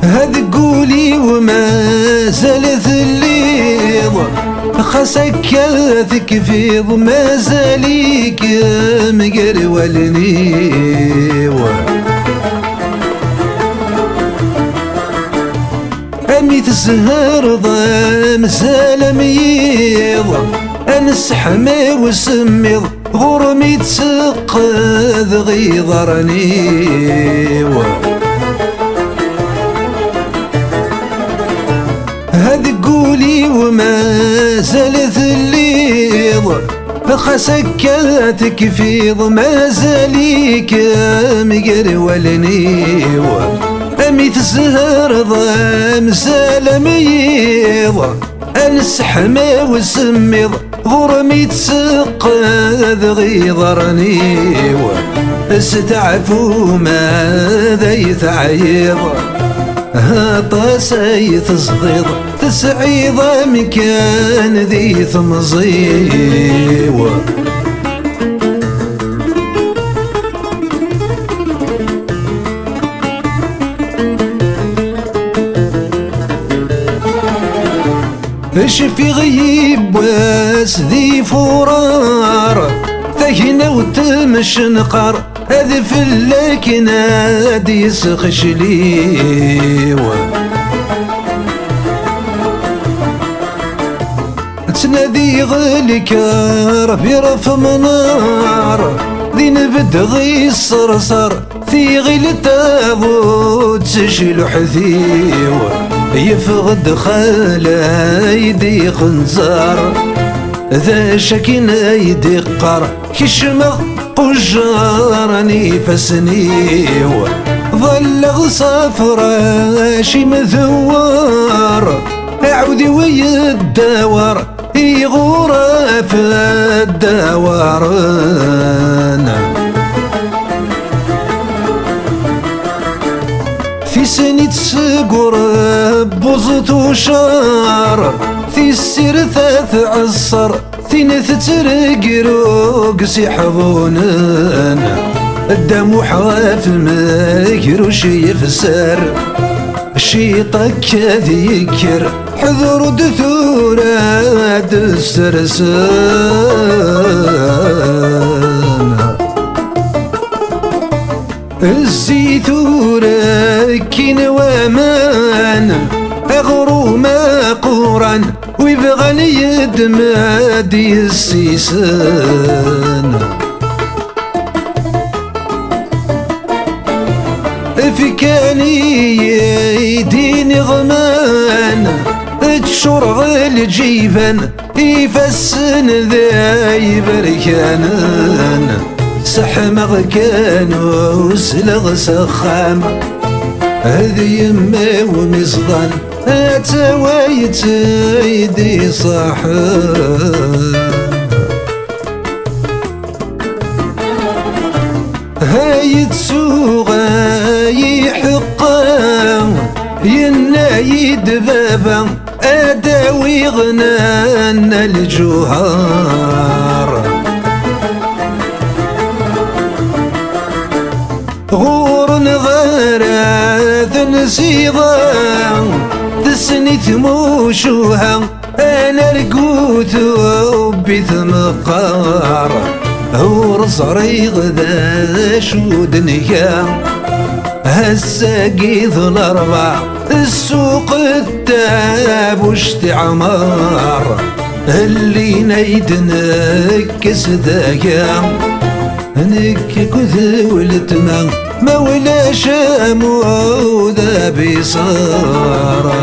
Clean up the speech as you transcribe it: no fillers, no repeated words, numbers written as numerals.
هاد قولي وما زالت الليض خاصك تكفيض ما زاليك مقرولني أمي تسهر ضام سالميض أنس حمير وسميض غرمي تسقذ غيظرني هاد قولي وما زالت الليض خاصك تكفيض ما زاليك مقرولني أمي تسهر ضام سالميض أنس حمي وسميض غرمي تسقذ غيظرني استعفو ماذا يتعيض طاسي تصغيض تسعيض مكان ذي ثمزيوة شفي غيب واس ذي فرار ثهنا وتمش نقر هذا في اللكنة دي سخشليوة تنادي غلك ربي رف منار ذي نبد غي الصرصر في غي لتابوت تشيل حثيوة يفقد خالا يدي خنزار ذا شكنا يدقر كشمغ قجارني فسني ظل صفرا شي مثوار عودي ويدور يغورا في الدوارنا في سنة سقر بوزت وشار في السير ثاث عصر ثينث ترقروق سيحضوننا الدم حواف المكروش يفسر شيطك ذيكر حذر دثورات السرسان الزيتورة كين وامان أغروما قوران ويبغى يدماد السيسان في كاني يديني غمان تشرغ الجيفان يفسن ذا يبركانان سحمغ كانوا سلغ سخام هذي يمي ومصدان اتوايت يدي صاحب هاي تسوغا يحقا ينايد بابا اداوي غنان الجوهر غور غراث نسيضا تسني ثموشوها انا رقوت وبيث مقار هور صريغ ذا شو دنيا هالساقيث الاربع السوق التاب واشتعمار اللي نيدنكس ذايا نك كذول تمام ما ولا شام وذا بصار